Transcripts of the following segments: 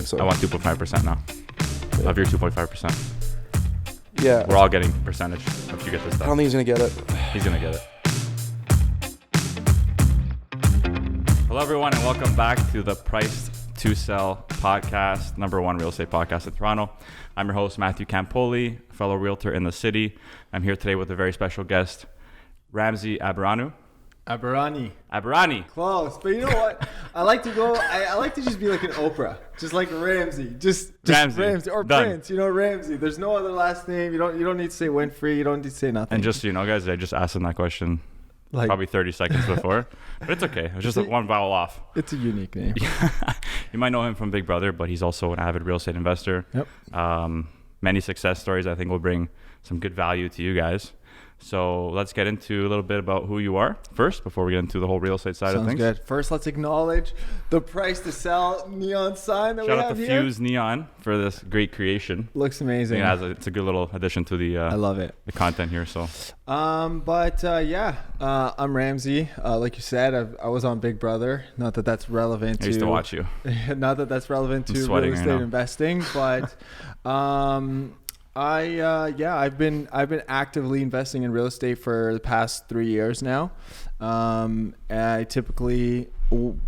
So I want 2.5% now of your 2.5%. Yeah. We're all getting percentage if you get this I stuff. don't think he's going to get it. He's going to get it. Hello, everyone, and welcome back to the Price to Sell podcast, #1 real estate podcast in Toronto. I'm your host, Matthew Campoli, fellow realtor in the city. I'm here today with a very special guest, Ramsey Aburaneh. Aburaneh. Close, but you know what? I like to go. I like to just be like an Oprah, just like Ramsey, just Ramsey or Done. Prince. You know, Ramsey. There's no other last name. You don't need to say Winfrey. You don't need to say nothing. And just so you know, guys, I just asked him that question like, probably 30 seconds before, but it's okay. It was just one vowel off. It's a unique name. You might know him from Big Brother, but he's also an avid real estate investor. Yep. Many success stories I think will bring some good value to you guys. So let's get into a little bit about who you are first before we get into the whole real estate side of things. Sounds good. First, let's acknowledge the Price to Sell neon sign that Shout we out have to here. Fuse Neon for this great creation. Looks amazing. It's a good little addition to the I love it. the content here. So I'm Ramsey. Like you said, I was on Big Brother. Not that that's relevant I used to watch you. Not that that's relevant to sweating real right estate now. investing, but I've been actively investing in real estate for the past 3 years now. I typically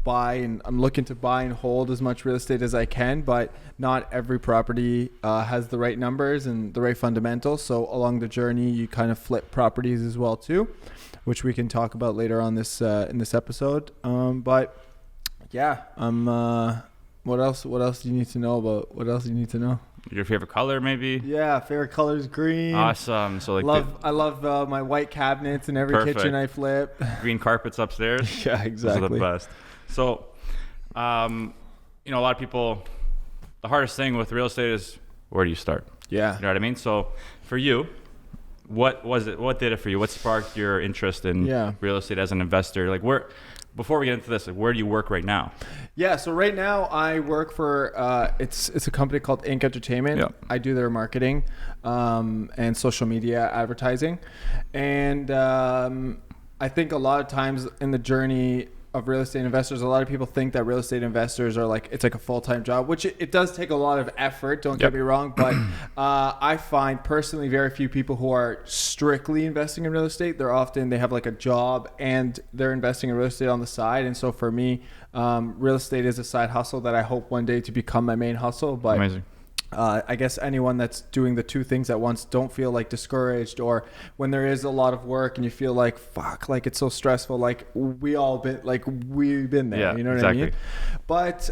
buy and I'm looking to buy and hold as much real estate as I can, but not every property has the right numbers and the right fundamentals. So along the journey, you kind of flip properties as well too, which we can talk about later on this in this episode. What else do you need to know about? What else do you need to know? your favorite color, maybe? Yeah, favorite color is green. Awesome. So I love my white cabinets in every Perfect. kitchen I flip. green carpets upstairs. Yeah, Those are exactly. the best. So, a lot of people, the hardest thing with real estate is where do you start? Yeah. You know what I mean? So for you, what was it? What did it for you? What sparked your interest in real estate as an investor? Like before we get into this, like where do you work right now? Yeah, so right now I work for it's a company called Inc. Entertainment. Yep. I do their marketing and social media advertising, and I think a lot of times in the journey of real estate investors, a lot of people think that real estate investors are like it's like a full-time job, which it does take a lot of effort. Don't get me wrong, but I find personally very few people who are strictly investing in real estate. They have like a job and they're investing in real estate on the side. And so for me, real estate is a side hustle that I hope one day to become my main hustle. But Amazing. I guess anyone that's doing the two things at once, don't feel like discouraged, or when there is a lot of work and you feel like fuck, like it's so stressful, like we've been there. Yeah, You know what exactly. I mean? But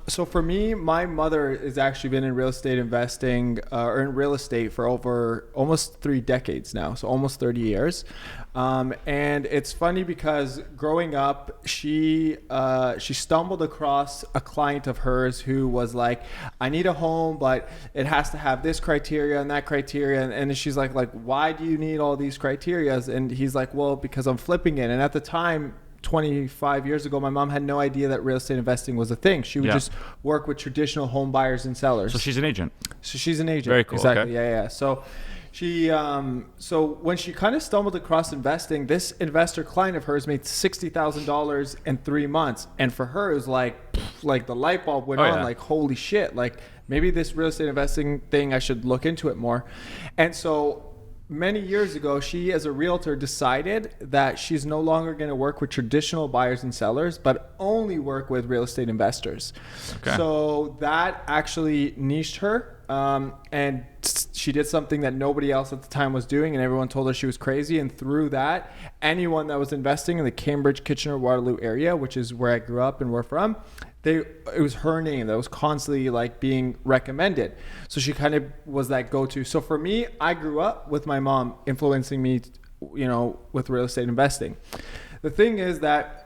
so for me, my mother has actually been in real estate investing or in real estate for over almost 3 decades now, so almost 30 years. And it's funny because growing up, she stumbled across a client of hers who was like, I need a home, but it has to have this criteria and that criteria. And she's like, why do you need all these criterias? And he's like, well, because I'm flipping it. And at the time, 25 years ago, my mom had no idea that real estate investing was a thing. She would just work with traditional home buyers and sellers. So she's an agent. So she's an agent. Very cool. Exactly. Okay. Yeah. So she, so when she kind of stumbled across investing, this investor client of hers made $60,000 in 3 months. And for her, it was like the light bulb went on, like, holy shit, like maybe this real estate investing thing, I should look into it more. And so many years ago, she as a realtor decided that she's no longer going to work with traditional buyers and sellers, but only work with real estate investors. Okay. So that actually niched her. And she did something that nobody else at the time was doing, and everyone told her she was crazy. And through that, anyone that was investing in the Cambridge, Kitchener, Waterloo area, which is where I grew up and we're from, it was her name that was constantly like being recommended. So she kind of was that go-to. So for me, I grew up with my mom influencing me, with real estate investing. The thing is that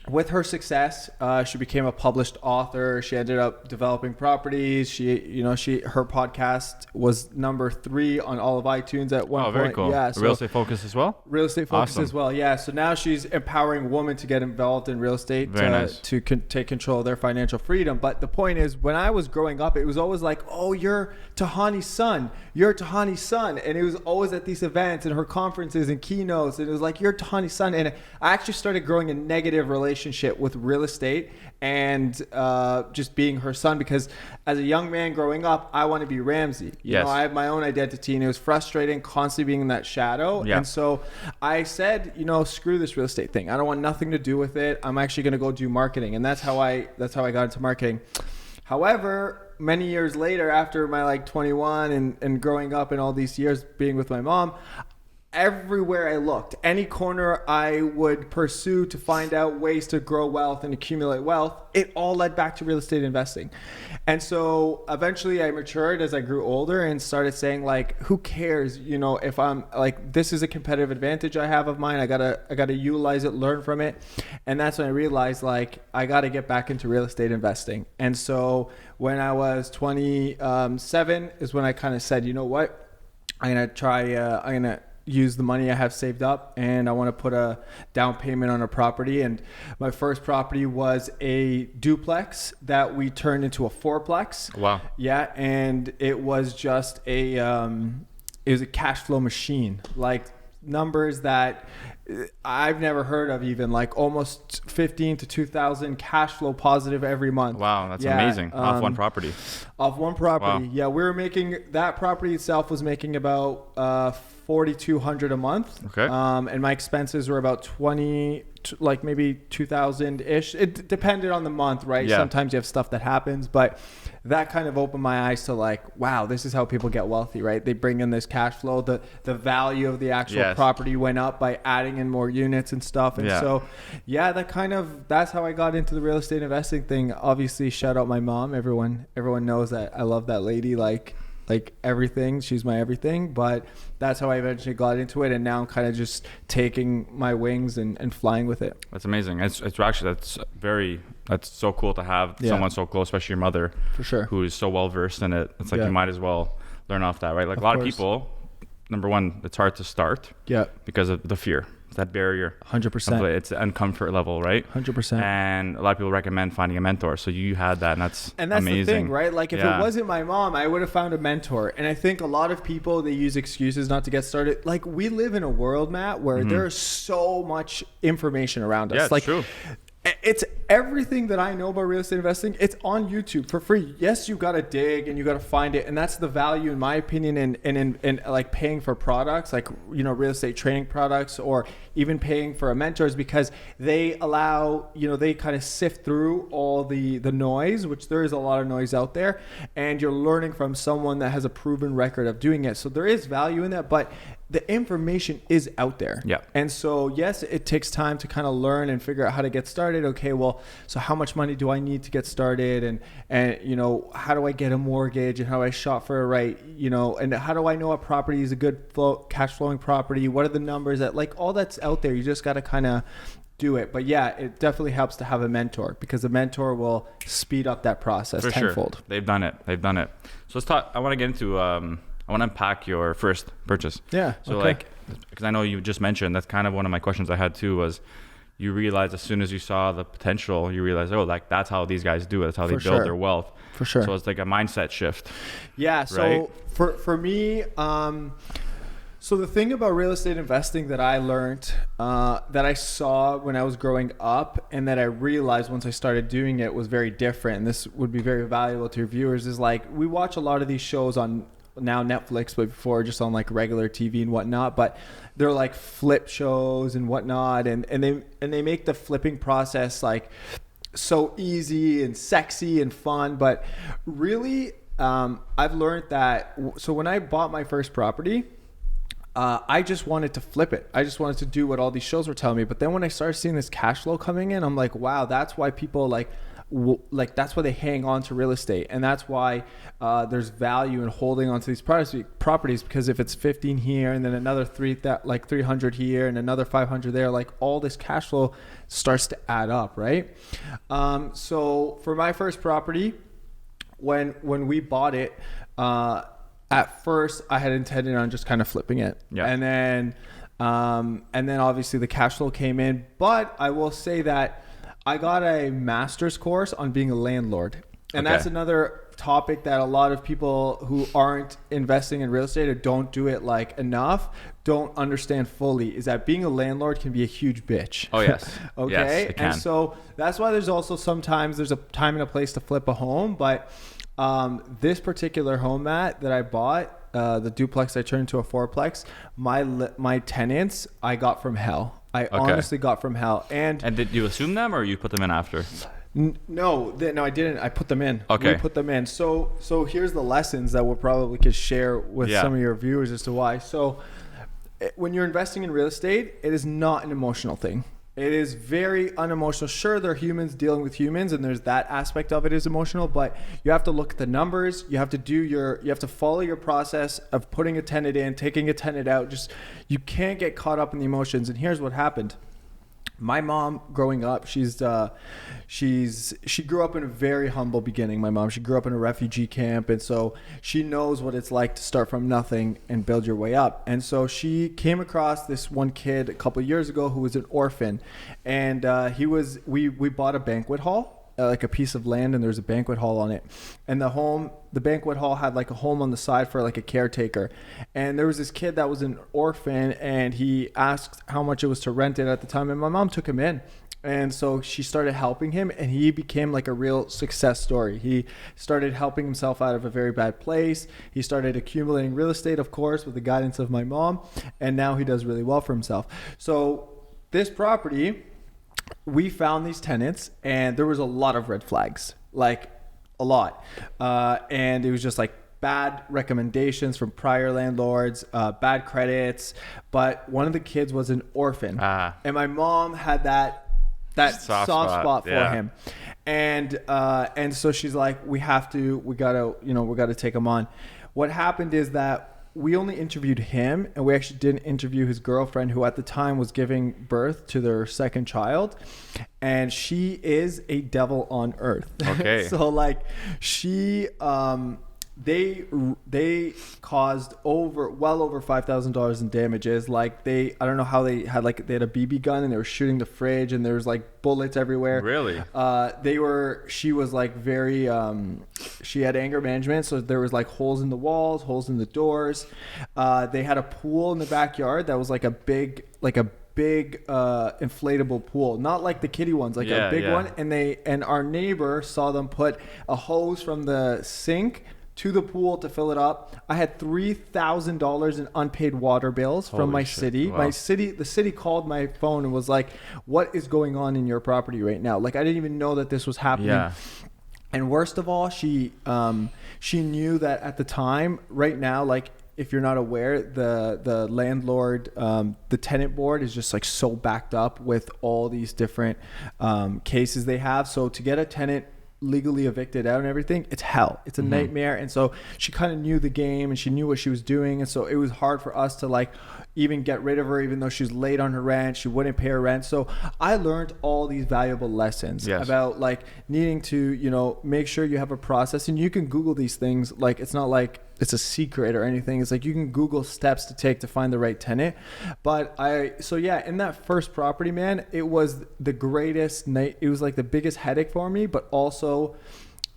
with her success, she became a published author. She ended up developing properties. Her podcast was number 3 on all of iTunes at one point. Oh, very cool. Yeah, so real estate focus as well? Real estate focus Awesome. as well. Yeah. So now she's empowering women to get involved in real estate to take control of their financial freedom. But the point is, when I was growing up, it was always like, oh, you're Tahani's son. You're Tahani's son. And it was always at these events and her conferences and keynotes. And it was like, you're Tahani's son. And I actually started growing a negative relationship relationship with real estate and just being her son, because as a young man growing up, I want to be Ramsey. You know, I have my own identity, and it was frustrating constantly being in that shadow. And so I said, you know, screw this real estate thing. I don't want nothing to do with it. I'm actually going to go do marketing. And that's how I got into marketing. However, many years later, after my like 21 and growing up and all these years being with my mom, everywhere I looked, any corner I would pursue to find out ways to grow wealth and accumulate wealth, it all led back to real estate investing. And so eventually I matured as I grew older and started saying, like, who cares, you know, if I'm like, this is a competitive advantage I have of mine. I gotta utilize it, learn from it. And that's when I realized, like, I gotta get back into real estate investing. And so when I was 27 is when I kind of said, you know what, I'm gonna use the money I have saved up, and I want to put a down payment on a property. And my first property was a duplex that we turned into a fourplex. Wow. Yeah. And it was just it was a cash flow machine, like numbers that I've never heard of, even like almost 15 to 2,000 cash flow positive every month. Wow. That's amazing. Off one property. Off one property. Wow. Yeah. We were making, that property itself was making about, $4,200 a month. Okay. And my expenses were about 20, like maybe 2,000 ish. It depended on the month, right? Yeah. Sometimes you have stuff that happens, but that kind of opened my eyes to, like, wow, this is how people get wealthy, right? They bring in this cash flow. The value of the actual property went up by adding in more units and stuff. And so, yeah, that's how I got into the real estate investing thing. Obviously, shout out my mom. Everyone knows that I love that lady. Like everything. She's my everything. But that's how I eventually got into it. And now I'm kind of just taking my wings and flying with it. That's amazing. It's actually, that's so cool to have someone so close, especially your mother. For sure. Who is so well versed in it. It's like you might as well learn off that, right? Like a lot of people, number one, it's hard to start. Yeah. Because of the fear. That barrier. 100%. It's the uncomfort level, right? 100%. And a lot of people recommend finding a mentor. So you had that, and that's amazing. The thing, right? Like if it wasn't my mom, I would have found a mentor. And I think a lot of people, they use excuses not to get started. Like, we live in a world, Matt, where there's so much information around us. Yeah, it's like, true. It's everything that I know about real estate investing. It's on YouTube for free. Yes, you got to dig and you got to find it. And that's the value, in my opinion, in like paying for products, like, you know, real estate training products, or even paying for a mentor, is because they allow, you know, they kind of sift through all the noise, which there is a lot of noise out there. And you're learning from someone that has a proven record of doing it. So there is value in that, but the information is out there. Yeah. And so, yes, it takes time to kind of learn and figure out how to get started. Okay, well, so how much money do I need to get started? And you know, how do I get a mortgage, and how do I shop for a right, you know, and how do I know a property is a good cash flowing property? What are the numbers that, like, all that's out there. You just got to kind of do it. But yeah, it definitely helps to have a mentor, because a mentor will speed up that process tenfold. Sure. They've done it. So let's talk. I want to get into, I want to unpack your first purchase. Yeah. So like, because I know you just mentioned, that's kind of one of my questions I had too, was you realized as soon as you saw the potential, you realized, oh, like that's how these guys do it. That's how they build their wealth. For sure. So it's like a mindset shift. Yeah. So for me, so the thing about real estate investing that I learned, that I saw when I was growing up, and that I realized once I started doing it was very different, and this would be very valuable to your viewers, is like, we watch a lot of these shows on now Netflix, but before just on like regular TV and whatnot, but they're like flip shows and whatnot, and they make the flipping process like so easy and sexy and fun. But really, I've learned that, so when I bought my first property, I just wanted to flip it. I just wanted to do what all these shows were telling me. But then when I started seeing this cash flow coming in, I'm like, wow, that's why people like that's why they hang on to real estate. And that's why there's value in holding on to these properties, because if it's 15 here and then another 300 here and another 500 there, like all this cash flow starts to add up, right? So for my first property, when we bought it, at first I had intended on just kind of flipping it. Yeah. And then obviously the cash flow came in, but I will say that I got a master's course on being a landlord. And that's another topic that a lot of people who aren't investing in real estate or don't do it like enough don't understand fully, is that being a landlord can be a huge bitch. Oh yes. Okay. Yes, it can. And so that's why there's also sometimes there's a time and a place to flip a home. But this particular home, Matt, that I bought, the duplex I turned into a fourplex, my tenants I got from hell. I honestly got from hell. And did you assume them or you put them in after? No, I didn't. I put them in. Okay. We put them in. So here's the lessons that we'll probably could share with some of your viewers as to why. So when you're investing in real estate, it is not an emotional thing. It is very unemotional. Sure, they're humans dealing with humans, and there's that aspect of it is emotional, but you have to look at the numbers. You have to follow your process of putting a tenant in, taking a tenant out. You can't get caught up in the emotions. And here's what happened. My mom, growing up, she grew up in a very humble beginning. My mom, she grew up in a refugee camp, and so she knows what it's like to start from nothing and build your way up. And so she came across this one kid a couple of years ago who was an orphan, and we bought a banquet hall. Like a piece of land, and there's a banquet hall on it, and the banquet hall had like a home on the side for like a caretaker. And there was this kid that was an orphan, and he asked how much it was to rent it at the time, and my mom took him in. And so she started helping him, and he became like a real success story. He started helping himself out of a very bad place. He started accumulating real estate, of course, with the guidance of my mom, and now he does really well for himself. So this property, we found these tenants, and there was a lot of red flags, like a lot. And it was just like bad recommendations from prior landlords, bad credits. But one of the kids was an orphan. And my mom had that soft spot for him. And so she's like, we gotta take him on. What happened is that we only interviewed him, and we actually didn't interview his girlfriend, who at the time was giving birth to their second child, and she is a devil on earth. Okay. So like they caused well over $5,000 in damages. Like I don't know how they had a BB gun, and they were shooting the fridge, and there was like bullets everywhere. Really? She was like very, she had anger management. So there was like holes in the walls, holes in the doors. They had a pool in the backyard that was like a big inflatable pool, not like the kiddie ones, like a big one. And our neighbor saw them put a hose from the sink to the pool to fill it up. I had $3,000 in unpaid water bills from my city. Wow. The city called my phone and was like, "What is going on in your property right now?" Like I didn't even know that this was happening. Yeah. And worst of all, she knew that at the time, right now, like if you're not aware, the landlord, the tenant board is just like so backed up with all these different cases they have. So to get a tenant legally evicted out and everything, it's hell. It's a nightmare. And so she kind of knew the game, and she knew what she was doing. And so it was hard for us to like even get rid of her, even though she was late on her rent. She wouldn't pay her rent. So I learned all these valuable lessons about like needing to, make sure you have a process, and you can Google these things. Like it's not like it's a secret or anything. It's like you can Google steps to take to find the right tenant. But in that first property, man, it was the greatest night. It was like the biggest headache for me, but also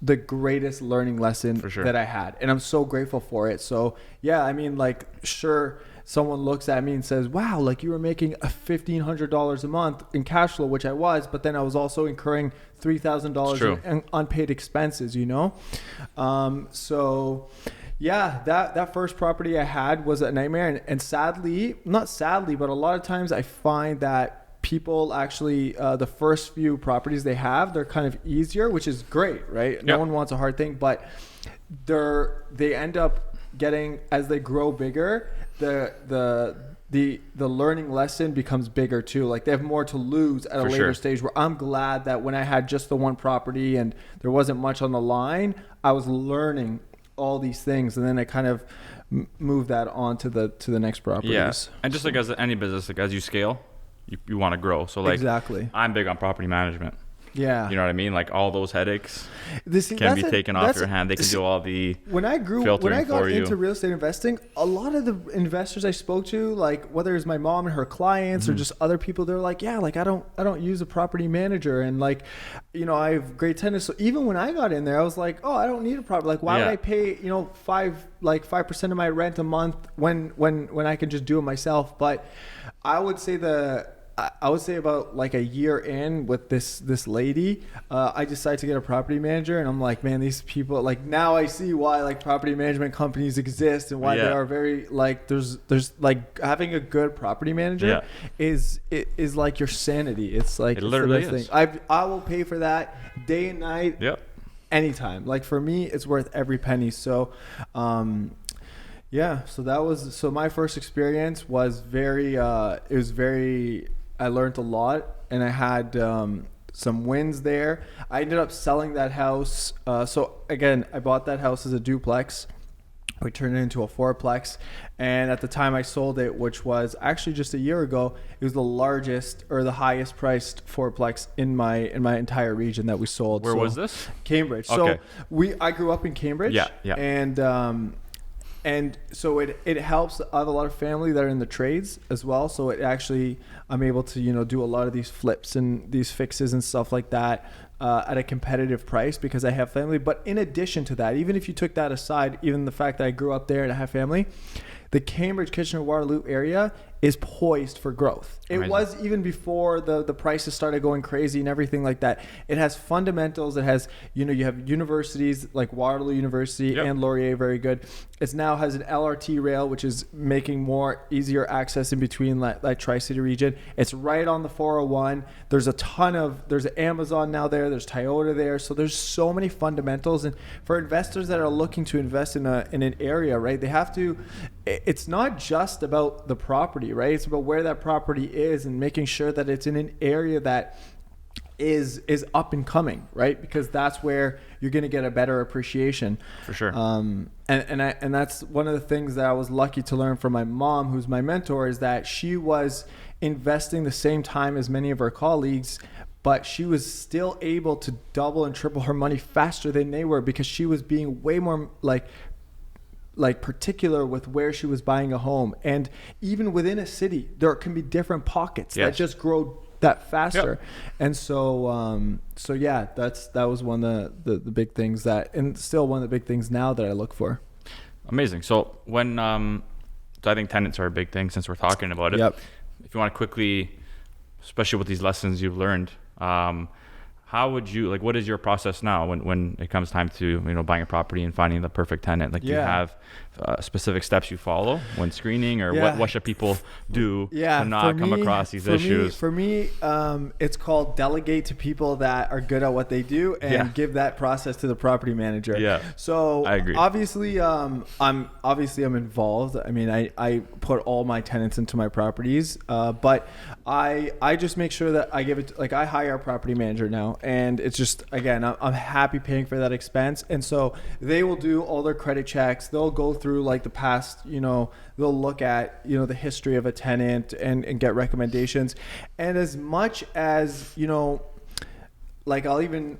the greatest learning lesson that I had. And I'm so grateful for it. So yeah, I mean, like, sure, someone looks at me and says, wow, like you were making $1,500 a month in cash flow, which I was, but then I was also incurring $3,000 in unpaid expenses, So yeah, that first property I had was a nightmare. And sadly, not sadly, but a lot of times I find that people actually, the first few properties they have, they're kind of easier, which is great, right? Yep. No one wants a hard thing, but they end up getting, as they grow bigger, the learning lesson becomes bigger too. Like they have more to lose at a later stage, where I'm glad that when I had just the one property and there wasn't much on the line, I was learning all these things, and then I kind of move that on to the next properties. Yes. And just like as any business, like as you scale, you want to grow. So like exactly, I'm big on property management. Yeah. You know what I mean? Like all those headaches This can be taken off your hand. They can do all the when I got into real estate investing, a lot of the investors I spoke to, like whether it's my mom and her clients or just other people, they're like, yeah, like I don't use a property manager, and like, you know, I have great tenants. So even when I got in there, I was like, oh, I don't need a property. Like, why would I pay, you know, 5% of my rent a month when I can just do it myself? But I would say about like a year in with this lady, I decided to get a property manager, and I'm like, man, these people, like now I see why like property management companies exist and why they are very like there's like having a good property manager is like your sanity. It's like it literally the best thing. I will pay for that day and night, anytime. Like for me, it's worth every penny. So, so my first experience was I learned a lot, and I had some wins there. I ended up selling that house. So again, I bought that house as a duplex. We turned it into a fourplex. And at the time I sold it, which was actually just a year ago, it was the largest or the highest priced fourplex in my entire region that we sold. Where was this? Cambridge. Okay. So I grew up in Cambridge. Yeah. And so it helps. I have a lot of family that are in the trades as well. So it actually, I'm able to, you know, do a lot of these flips and these fixes and stuff like that at a competitive price because I have family. But in addition to that, even if you took that aside, even the fact that I grew up there and I have family, the Cambridge, Kitchener-Waterloo area is poised for growth. Amazing. It was even before the prices started going crazy and everything like that. It has fundamentals. It has, you know, you have universities like Waterloo University and Laurier, very good. It now has an LRT rail, which is making more easier access in between that Tri-City region. It's right on the 401. There's there's an Amazon now there. There's Toyota there. So there's so many fundamentals. And for investors that are looking to invest in an area, right, they have to, it's not just about the property, right? It's about where that property is and making sure that it's in an area that is up and coming, right? Because that's where you're going to get a better appreciation. For sure. And that's one of the things that I was lucky to learn from my mom, who's my mentor, is that she was investing the same time as many of her colleagues, but she was still able to double and triple her money faster than they were because she was being way more like particular with where she was buying a home. And even within a city, there can be different pockets that just grow that faster. And so that was one of the big things and still one of the big things now that I look for. Amazing. So when so I think tenants are a big thing since we're talking about it. If you want to quickly, especially with these lessons you've learned, how would you, like, what is your process now when it comes time to, you know, buying a property and finding the perfect tenant? Like, do you have specific steps you follow when screening, or what should people do to not come across these issues? For me, it's called delegate to people that are good at what they do and give that process to the property manager. So I agree. Obviously, I'm involved. I mean, I put all my tenants into my properties, but I just make sure that I give it, like, I hire a property manager now, and it's just, again, I'm happy paying for that expense. And so they will do all their credit checks. They'll go through like the past, you know, they'll look at, you know, the history of a tenant and get recommendations. And as much as, you know, like even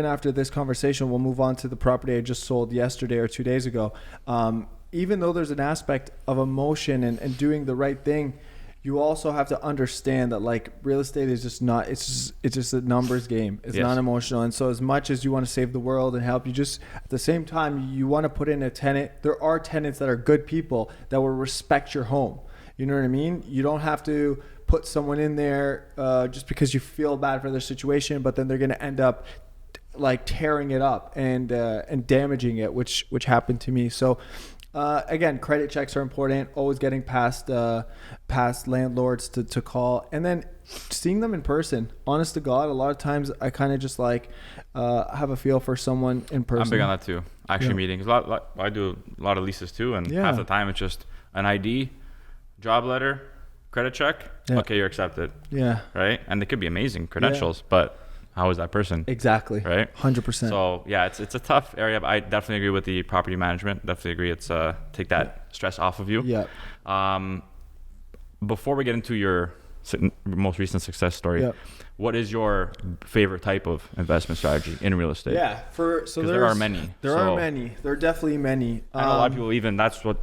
after this conversation, we'll move on to the property I just sold yesterday or 2 days ago. Even though there's an aspect of emotion and doing the right thing, you also have to understand that, like, real estate is just not, it's just a numbers game. It's not emotional. And so as much as you want to save the world and help, you just, at the same time, you want to put in a tenant. There are tenants that are good people that will respect your home. You know what I mean? You don't have to put someone in there just because you feel bad for their situation, but then they're going to end up like tearing it up and damaging it, which happened to me. So again, credit checks are important. Always getting past landlords to call, and then seeing them in person. Honest to God, a lot of times I kind of just like have a feel for someone in person. I'm big on that too. Actually, meetings. I do a lot of leases too, and half the time it's just an ID, job letter, credit check. Okay, you're accepted. Right, and they could be amazing credentials, but how is that person? Exactly. Right? 100%. So yeah, it's a tough area, but I definitely agree with the property management. Definitely agree. It's take that stress off of you. Before we get into your most recent success story. Yep. What is your favorite type of investment strategy in real estate? Yeah, there are many. There are many. There are definitely many. I know a lot of people, even that's what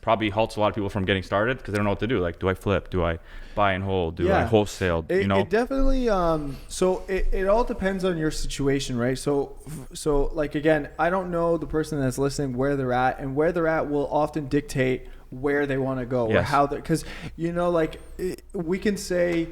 probably halts a lot of people from getting started, because they don't know what to do. Like, do I flip? Do I buy and hold? Do I wholesale? It definitely. So it all depends on your situation, right? So like, again, I don't know the person that's listening where they're at, and where they're at will often dictate where they want to go or how they're, because like we can say.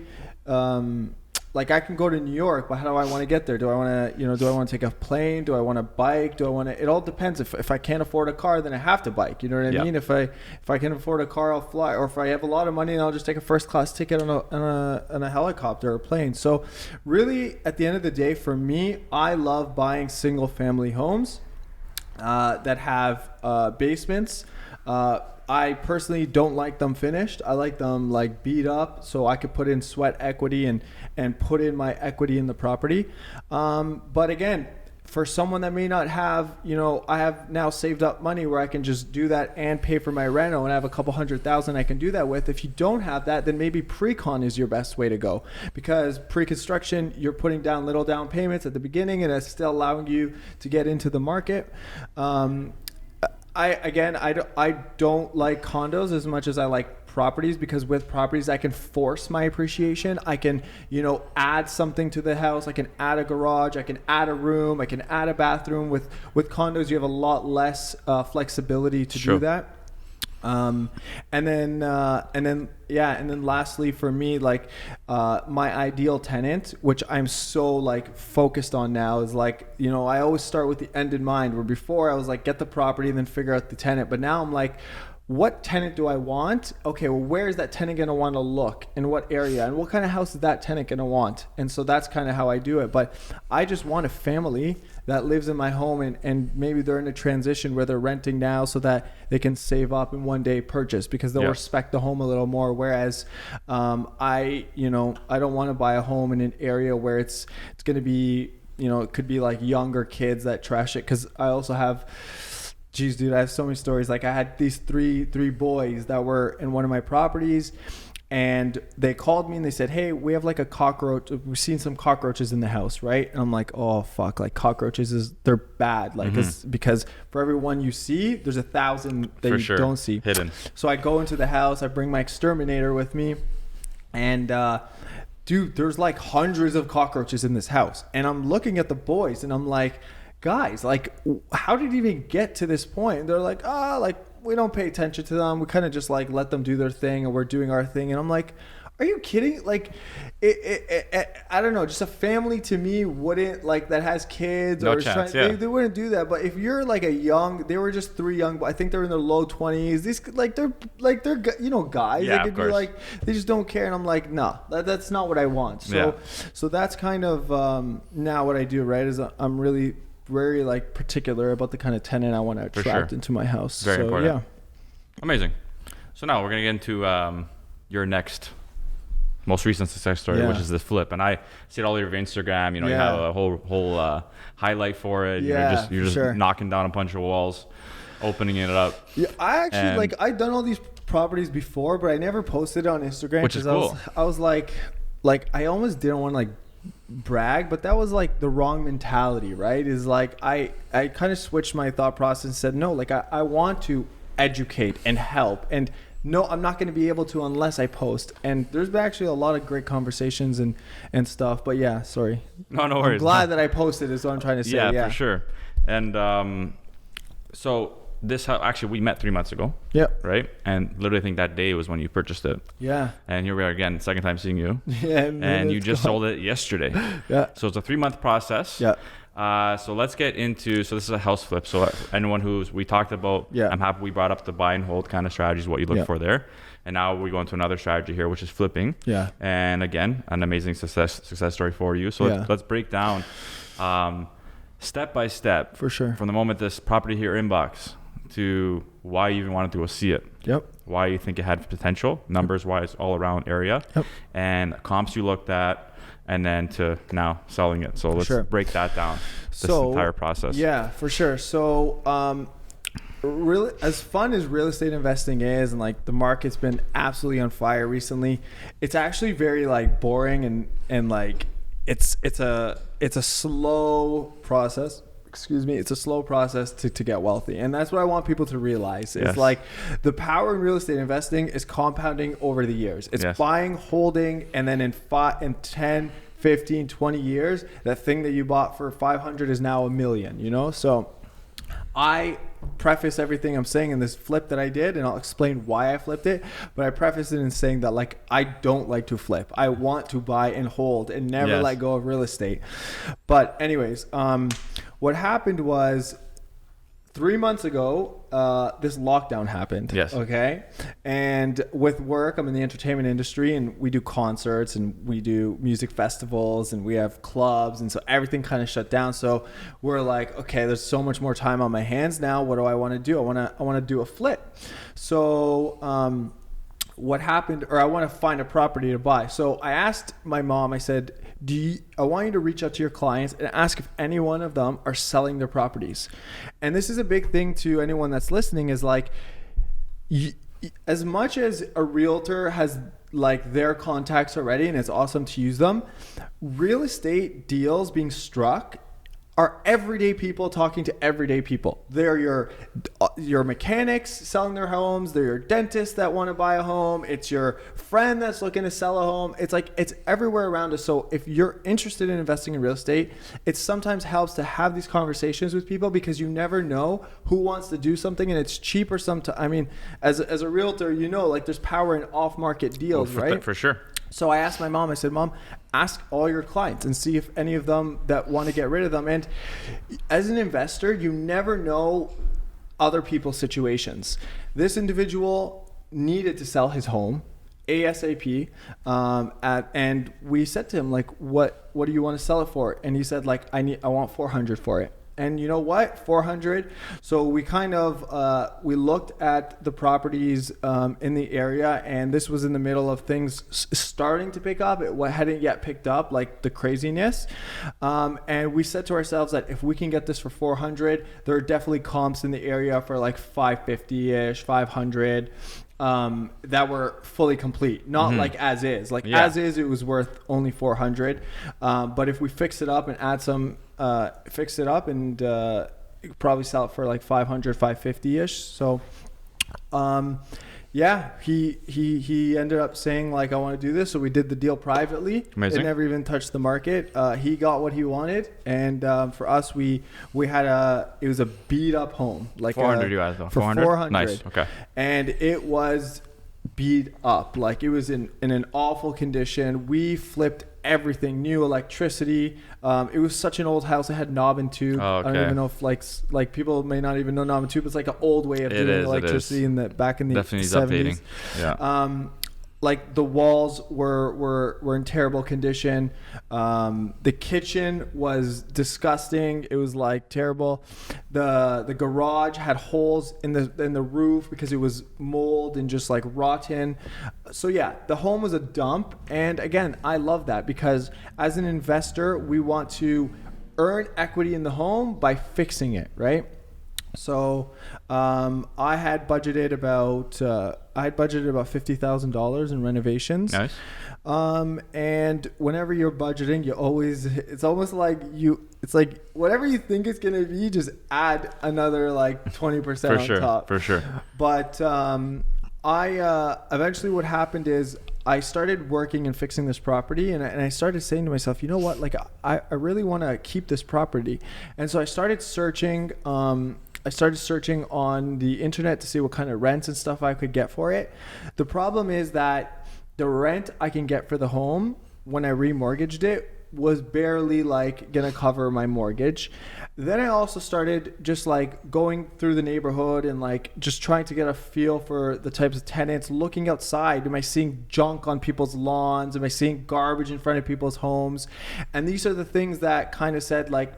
Like, I can go to New York, but how do I want to get there? Do I want to, do I want to take a plane? Do I want to bike? Do I want to? It all depends. If I can't afford a car, then I have to bike. You know what I mean? If I can afford a car, I'll fly. Or if I have a lot of money, then I'll just take a first class ticket on a helicopter or a plane. So, really, at the end of the day, for me, I love buying single family homes that have basements. I personally don't like them finished. I like them like beat up, so I could put in sweat equity and put in my equity in the property. But again, for someone that may not have, I have now saved up money where I can just do that and pay for my reno, and I have a couple $100,000 I can do that with. If you don't have that, then maybe pre-con is your best way to go, because pre-construction, you're putting down little down payments at the beginning, and it's still allowing you to get into the market. I don't like condos as much as I like properties, because with properties I can force my appreciation. I can, add something to the house. I can add a garage. I can add a room. I can add a bathroom. With condos, you have a lot less flexibility to do that. And then lastly for me, like, my ideal tenant, which I'm so like focused on now, is like, I always start with the end in mind, where before I was like, get the property and then figure out the tenant. But now I'm like, what tenant do I want? Okay, well, where is that tenant going to want to look? In what area? And what kind of house is that tenant going to want? And so that's kind of how I do it. But I just want a family that lives in my home, and maybe they're in a transition where they're renting now so that they can save up and one day purchase, because they'll respect the home a little more. Whereas I don't want to buy a home in an area where it's going to be, it could be like younger kids that trash it. Because I also have... Geez, dude, I have so many stories. Like, I had these three boys that were in one of my properties, and they called me and they said, hey, we have like a cockroach. We've seen some cockroaches in the house, right? And I'm like, oh, fuck. Like, cockroaches, they're bad. Like, it's because for every one you see, there's 1,000 that you don't see. Hidden. So I go into the house. I bring my exterminator with me. And, dude, there's like hundreds of cockroaches in this house. And I'm looking at the boys and I'm like, guys, like, how did it even get to this point? And they're like, we don't pay attention to them. We kind of just like let them do their thing, and we're doing our thing. And I'm like, are you kidding? Like, I don't know. Just a family to me wouldn't, like, that has kids, no chance, they wouldn't do that. But if you're like they were just three young, I think they're in their low 20s. These they're guys. Yeah, they could be like, they just don't care. And I'm like, no, that's not what I want. So that's kind of now what I do, right? Is I'm really very like particular about the kind of tenant I want to attract into my house. Very important. Yeah. Amazing. So now we're gonna get into your next most recent success story, which is the flip. And I see it all over your Instagram. You have a whole highlight for it. Yeah, you're just knocking down a bunch of walls, opening it up. Yeah, I actually I've done all these properties before, but I never posted it on Instagram, which is cool. I was like I almost didn't want to like brag, but that was like the wrong mentality, right? Is like I kind of switched my thought process and said, no, like I want to educate and help, and no, I'm not going to be able to unless I post. And there's been actually a lot of great conversations and stuff, but yeah, sorry. No worries. I'm glad that I posted is what I'm trying to say. Yeah, for sure. And so this actually, we met 3 months ago. Yep. Right? And literally I think that day was when you purchased it. Yeah. And here we are again, second time seeing you. Yeah. And you just sold it yesterday. Yeah. So it's a 3-month process. Yeah. So let's get into, so this is a house flip. So anyone we talked about, I'm happy we brought up the buy and hold kind of strategies, what you look for there. And now we go into another strategy here, which is flipping. Yeah. And again, an amazing success story for you. So let's break down step by step. For sure. From the moment this property hit your inbox to why you even wanted to go see it. Yep. Why you think it had potential, numbers wise, all around area. Yep. And comps you looked at, and then to now selling it. So let's break that down, this entire process. Yeah, for sure. So really, as fun as real estate investing is, and like the market's been absolutely on fire recently, it's actually very like boring and like it's a slow process. Excuse me, it's a slow process to get wealthy. And that's what I want people to realize. It's like the power in real estate investing is compounding over the years. It's buying, holding, and then in 10, 15, 20 years, that thing that you bought for 500 is now $1 million, you know? So I preface everything I'm saying in this flip that I did, and I'll explain why I flipped it, but I preface it in saying that like I don't like to flip. I want to buy and hold and never let go of real estate. But anyways, what happened was 3 months ago, this lockdown happened. Yes. Okay. And with work, I'm in the entertainment industry, and we do concerts and we do music festivals and we have clubs. And so everything kind of shut down. So we're like, okay, there's so much more time on my hands now. What do I want to do? I want to do a flip. So, what happened, or I want to find a property to buy. So I asked my mom, I said, I want you to reach out to your clients and ask if any one of them are selling their properties. And this is a big thing to anyone that's listening, is like, as much as a realtor has like their contacts already, and it's awesome to use them, real estate deals being struck are everyday people talking to everyday people. They're your mechanics selling their homes. They're your dentists that want to buy a home. It's your friend that's looking to sell a home. It's like, it's everywhere around us. So if you're interested in investing in real estate, it sometimes helps to have these conversations with people, because you never know who wants to do something, and it's cheaper sometimes. I mean, as a realtor, you know, like there's power in off-market deals, right? For sure. So I asked my mom, I said, Mom, ask all your clients and see if any of them that want to get rid of them. And as an investor, you never know other people's situations. This individual needed to sell his home ASAP. And we said to him, like, what do you want to sell it for? And he said, like, I want 400 for it. And you know what? 400. So we kind of, we looked at the properties in the area, and this was in the middle of things starting to pick up. It hadn't yet picked up, like the craziness. And we said to ourselves that if we can get this for 400, there are definitely comps in the area for like 550-ish, 500. That were fully complete, not like as is. Like as is, it was worth only 400. But if we fix it up and add some, fix it up and probably sell it for like 500, 550-ish. So, yeah, he ended up saying like, I want to do this. So we did the deal privately. Amazing. It never even touched the market. He got what he wanted. And for us, we had it was a beat up home. Like 400 you guys though. For 400. Nice. Okay. And it was beat up. Like it was in an awful condition. We flipped everything, new electricity. It was such an old house. It had knob and tube. Oh, okay. I don't even know if like people may not even know knob and tube. It's like an old way of doing electricity back in the definitely 70s. Updating. Yeah. Like the walls were in terrible condition. The kitchen was disgusting. It was like terrible. The garage had holes in the roof because it was mold and just like rotten. So yeah, the home was a dump. And again, I love that, because as an investor, we want to earn equity in the home by fixing it, right? So I had budgeted about $50,000 in renovations. Nice. And whenever you're budgeting, it's almost like it's like whatever you think it's gonna be, just add another like 20% on top. For sure. But I eventually, what happened is I started working and fixing this property, and I started saying to myself, you know what, like I really want to keep this property. And so I started searching on the internet to see what kind of rents and stuff I could get for it. The problem is that the rent I can get for the home when I remortgaged it was barely like gonna cover my mortgage. Then I also started just like going through the neighborhood and like just trying to get a feel for the types of tenants, looking outside. Am I seeing junk on people's lawns? Am I seeing garbage in front of people's homes? And these are the things that kind of said like,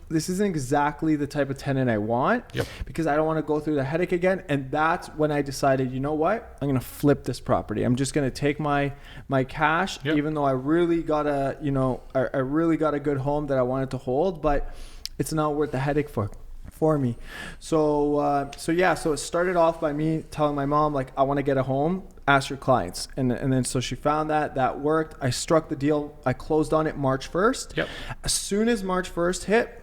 this isn't exactly the type of tenant I want. Yep. Because I don't want to go through the headache again. And that's when I decided, you know what? I'm going to flip this property. I'm just going to take my cash, Yep. even though I really got I really got a good home that I wanted to hold, but it's not worth the headache for for me. So it started off by me telling my mom, like, I want to get a home, ask your clients. And then so she found that worked. I struck the deal. I closed on it March 1st. Yep. As soon as March 1st hit,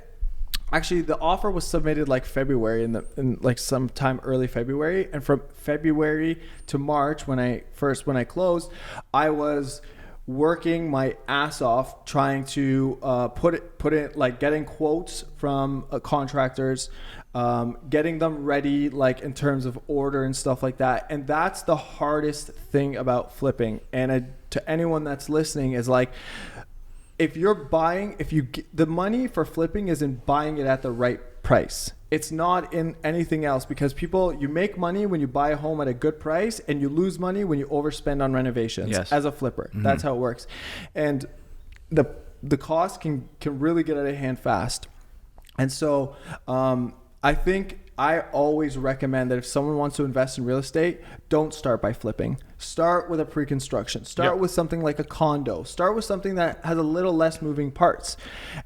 actually, the offer was submitted like February, in like sometime early February, and from February to March, when I closed, I was working my ass off trying to put it like getting quotes from contractors, getting them ready, like in terms of order and stuff like that. And that's the hardest thing about flipping. And to anyone that's listening is like, if you're buying, the money for flipping is in buying it at the right price. It's not in anything else, because you make money when you buy a home at a good price, and you lose money when you overspend on renovations. Yes. As a flipper. Mm-hmm. That's how it works. And the cost can really get out of hand fast. And so I think I always recommend that if someone wants to invest in real estate, don't start by flipping. Start with a pre-construction. Start with something like a condo. Start with something that has a little less moving parts.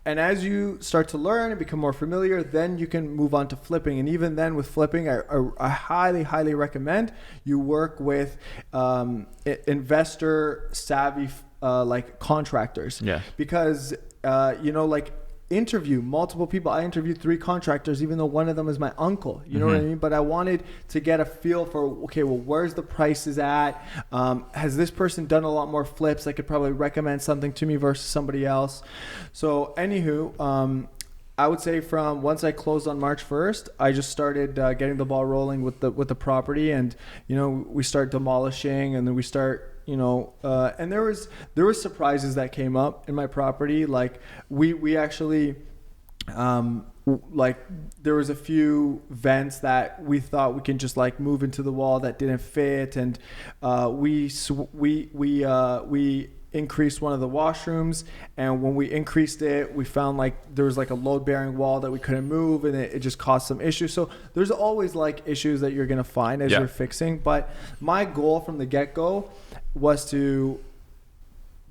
And as you start to learn and become more familiar, then you can move on to flipping. And even then with flipping, I highly, highly recommend you work with investor savvy like contractors. Yeah. Because, interview multiple people. I interviewed 3 contractors, even though one of them is my uncle. You know what I mean? But I wanted to get a feel for, okay, well, where's the prices at? Has this person done a lot more flips? I could probably recommend something to me versus somebody else. So anywho, I would say from once I closed on March 1st, I just started getting the ball rolling with the property, and we start demolishing, and then we start and there was surprises that came up in my property. Like we actually like there was a few vents that we thought we can just like move into the wall that didn't fit, and we increased one of the washrooms, and when we increased it, we found like there was like a load bearing wall that we couldn't move, and it just caused some issues. So there's always like issues that you're gonna find as you're fixing. But my goal from the get-go was to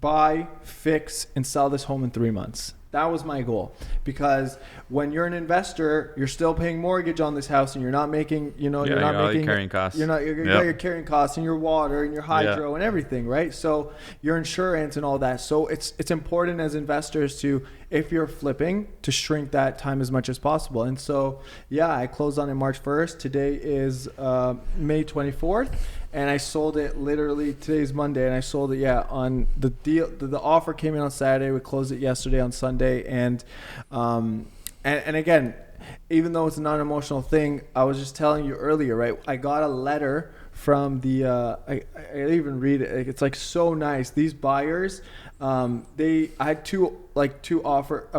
buy, fix, and sell this home in 3 months. That was my goal, because when you're an investor, you're still paying mortgage on this house, and you're not making, you're not making carrying costs. You're carrying costs, and your water and your hydro and everything, right? So your insurance and all that. So it's important as investors to, if you're flipping, to shrink that time as much as possible. And so, I closed on it March 1st. Today is May 24th. And I sold it literally, today's Monday, and I sold it, on the deal. The offer came in on Saturday. We closed it yesterday on Sunday. And again, even though it's a non-emotional thing, I was just telling you earlier, right? I got a letter from the, I even read it. It's like so nice. These buyers, I had two offer. I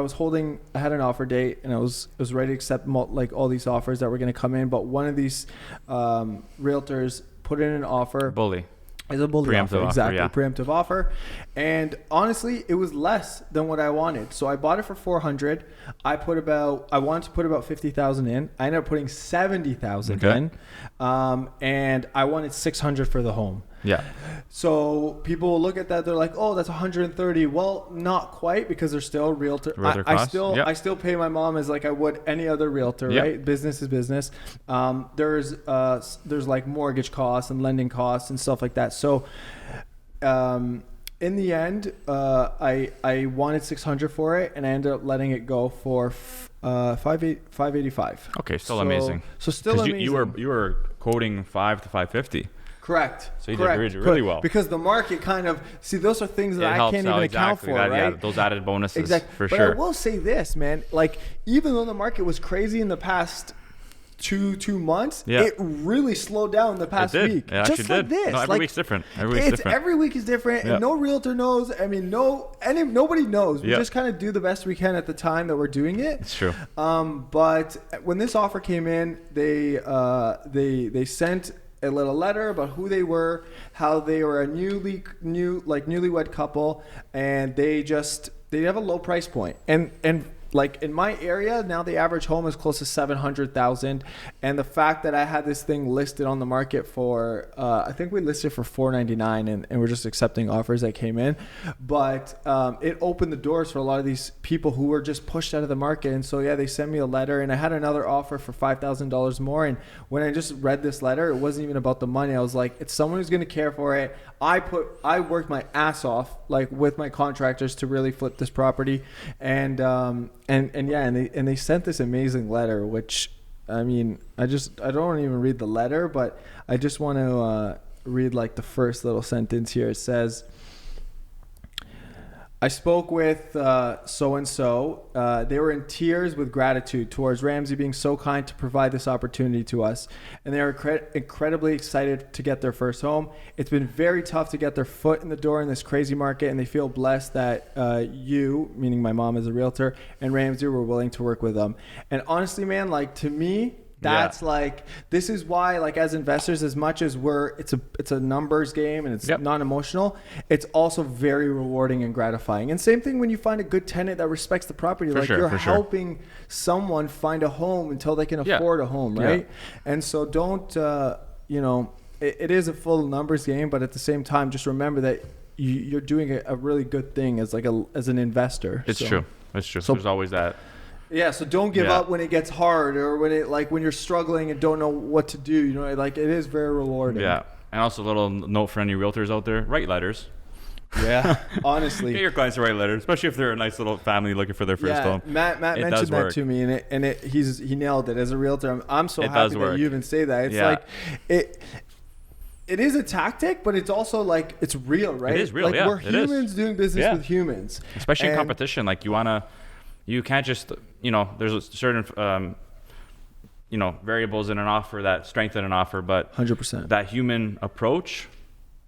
had an offer date, and I was ready to accept all these offers that were going to come in. But one of these realtors put in an offer. Bully. It's a bully preemptive offer, exactly. Yeah. Preemptive offer. And honestly, it was less than what I wanted. So I bought it for $400. I wanted to put about $50,000 in. I ended up putting $70,000 in. And I wanted $600 for the home. Yeah. So people will look at that. They're like, "Oh, that's 130." Well, not quite, because there's still realtor costs. I still pay my mom as like I would any other realtor, right? Business is business. There's like mortgage costs and lending costs and stuff like that. So, in the end, I wanted $600 for it, and I ended up letting it go for $585. Okay, still amazing. So still amazing. You were quoting $5 to $550. Correct. So you did really well. Because the market those are things that I can't even account for, right? Yeah, those added bonuses, for sure. But I will say this, man. Like, even though the market was crazy in the past two months, it really slowed down the past week. It actually just like did. this. No, every week's different. Every week is different, and no realtor knows. I mean, nobody knows. We just kind of do the best we can at the time that we're doing it. It's true. But when this offer came in, they sent a little letter about who they were, how they were a newlywed couple, and they have a low price point. And like in my area now, the average home is close to $700,000, And the fact that I had this thing listed on the market for, I think we listed for $499, and we're just accepting offers that came in. But it opened the doors for a lot of these people who were just pushed out of the market. And so, yeah, they sent me a letter, and I had another offer for $5,000 more. And when I just read this letter, it wasn't even about the money. I was like, it's someone who's going to care for it. I worked my ass off, like, with my contractors to really flip this property. And they sent this amazing letter, which, I mean, I don't even read the letter, but I just want to read like the first little sentence here. It says, I spoke with so-and-so. They were in tears with gratitude towards Ramsey being so kind to provide this opportunity to us. And they are incredibly excited to get their first home. It's been very tough to get their foot in the door in this crazy market, and they feel blessed that you, meaning my mom as a realtor, and Ramsey were willing to work with them. And honestly, man, like, to me, that's like, this is why, like, as investors, as much as it's a numbers game and it's not emotional, it's also very rewarding and gratifying. And same thing when you find a good tenant that respects the property, you're helping someone find a home until they can afford a home, right? And so don't, it is a full numbers game, but at the same time, just remember that you're doing a really good thing as an investor. It's true. So there's always that. Yeah, so don't give up when it gets hard, or when you're struggling and don't know what to do. It is very rewarding. Yeah, and also a little note for any realtors out there: write letters. Yeah, honestly, get your clients to write letters, especially if they're a nice little family looking for their first home. Matt mentioned that to me, and he nailed it. As a realtor, I'm so happy that you even say that. It's it is a tactic, but it's also like, it's real, right? It is real. We're humans doing business with humans, especially in competition. Like, you can't just, there's a certain, variables in an offer that strengthen an offer, but 100%. That human approach,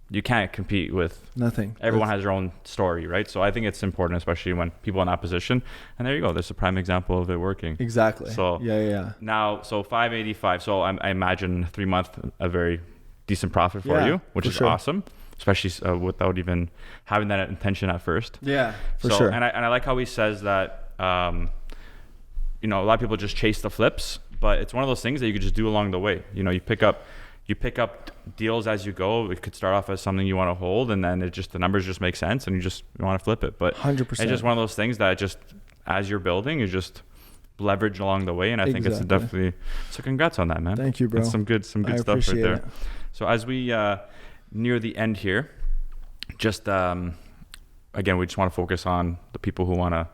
you can't compete with. Nothing. Everyone has their own story, right? So I think it's important, especially when people are in that position. And there you go. There's a prime example of it working. Exactly. So now, so 585. So I imagine 3 month, a very decent profit for you, which is awesome. Especially without even having that intention at first. Yeah, for sure. And I like how he says that, a lot of people just chase the flips, but it's one of those things that you could just do along the way. You pick up deals as you go. It could start off as something you want to hold, and then the numbers just make sense, and you want to flip it. But 100%. It's just one of those things that just, as you're building, you just leverage along the way. And I think it's definitely, so congrats on that, man. Thank you, bro. That's some good stuff right there. It. So as we near the end here, just again, we just want to focus on the people who want to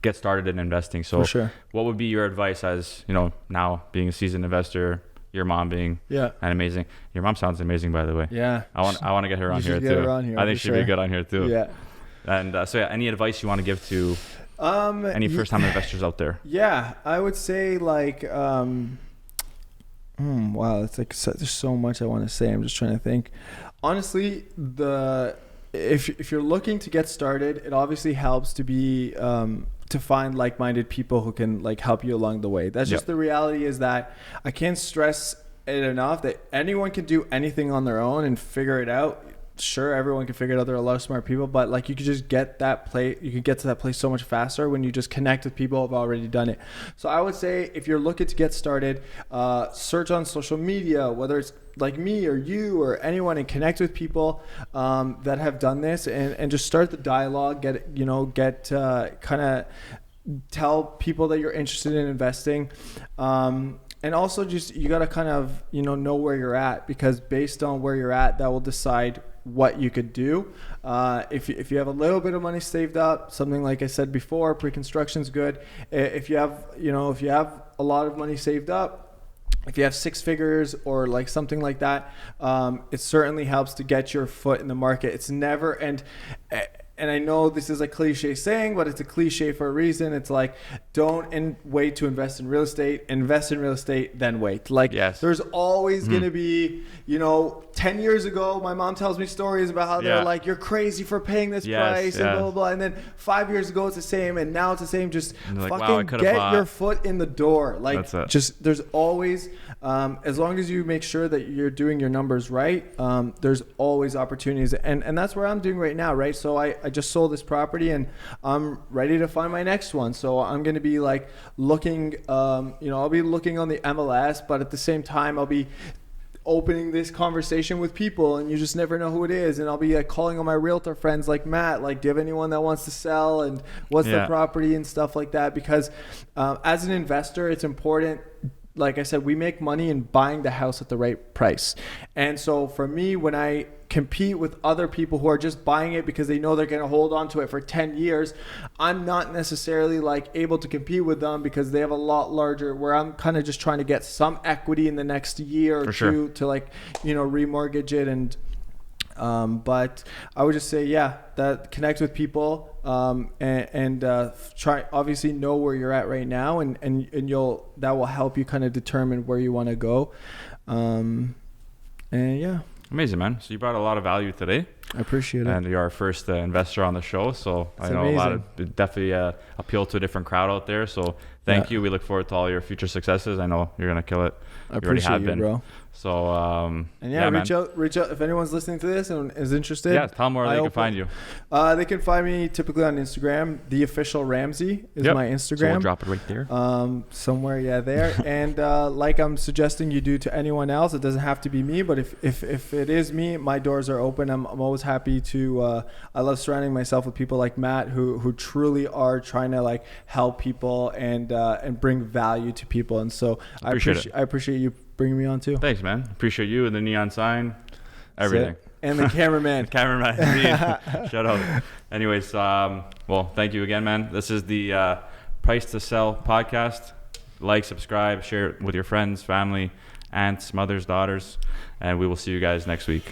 get started in investing. So what would be your advice as, now being a seasoned investor, your mom being an amazing, your mom sounds amazing, by the way. Yeah. I want to get her on here too. I think she'd be good on here too. Yeah. And any advice you want to give to any first time investors out there? Yeah, I would say wow, it's like there's so much I want to say. I'm just trying to think. Honestly, if you're looking to get started, it obviously helps to be to find like-minded people who can help you along the way. That's just the reality, is that I can't stress it enough that anyone can do anything on their own and figure it out. Sure, everyone can figure it out. There are a lot of smart people, but you could just get that place. You can get to that place so much faster when you just connect with people who have already done it. So I would say, if you're looking to get started, search on social media, whether it's like me or you or anyone, and connect with people that have done this, and just start the dialogue. Kind of tell people that you're interested in investing. And also, just, you got to kind of, know where you're at, because based on where you're at, that will decide what you could do. If you have a little bit of money saved up, something like I said before, pre-construction's good. If you have a lot of money saved up, if you have 6 figures or something like that, it certainly helps to get your foot in the market. It's never, and I know this is a cliche saying, but it's a cliche for a reason. It's don't wait to invest in real estate. Invest in real estate, then wait. There's always going to be, 10 years ago, my mom tells me stories about how they're you're crazy for paying this price and blah, blah, blah. And then 5 years ago, it's the same. And now it's the same. Just fucking get your foot in the door. There's always, as long as you make sure that you're doing your numbers right, there's always opportunities. And that's where I'm doing right now, right? So I I just sold this property and I'm ready to find my next one. So I'm going to be like looking, I'll be looking on the MLS, but at the same time, I'll be opening this conversation with people, and you just never know who it is. And I'll be like calling on my realtor friends like Matt, like, do you have anyone that wants to sell, and what's the property and stuff like that? Because as an investor, it's important. Like I said, we make money in buying the house at the right price. And so for me, when I compete with other people who are just buying it because they know they're going to hold on to it for 10 years, I'm not necessarily like able to compete with them because they have a lot larger, where I'm kind of just trying to get some equity in the next year or two to like, remortgage it. And but I would just say, that connect with people, and try, obviously know where you're at right now, and that will help you kind of determine where you want to go. Amazing, man. So you brought a lot of value today. I appreciate it. And you're our first investor on the show. So it's I know amazing. it definitely appeal to a different crowd out there. So thank you. We look forward to all your future successes. I know you're going to kill it. I appreciate you, bro. So, reach out if anyone's listening to this and is interested. Yeah, tell them where they can find you. They can find me typically on Instagram. The Official Ramsey is my Instagram. So we'll drop it right there. Somewhere, there. And like I'm suggesting you do to anyone else, it doesn't have to be me, but if it is me, my doors are open. I'm always happy to. I love surrounding myself with people like Matt who truly are trying to like help people and bring value to people. And so I appreciate you bringing me on too. Thanks, man. Appreciate you and the neon sign, everything. And the cameraman. Shout out. Anyways, well, thank you again, man. This is the Price to Sell podcast. Like, subscribe, share it with your friends, family, aunts, mothers, daughters, and we will see you guys next week.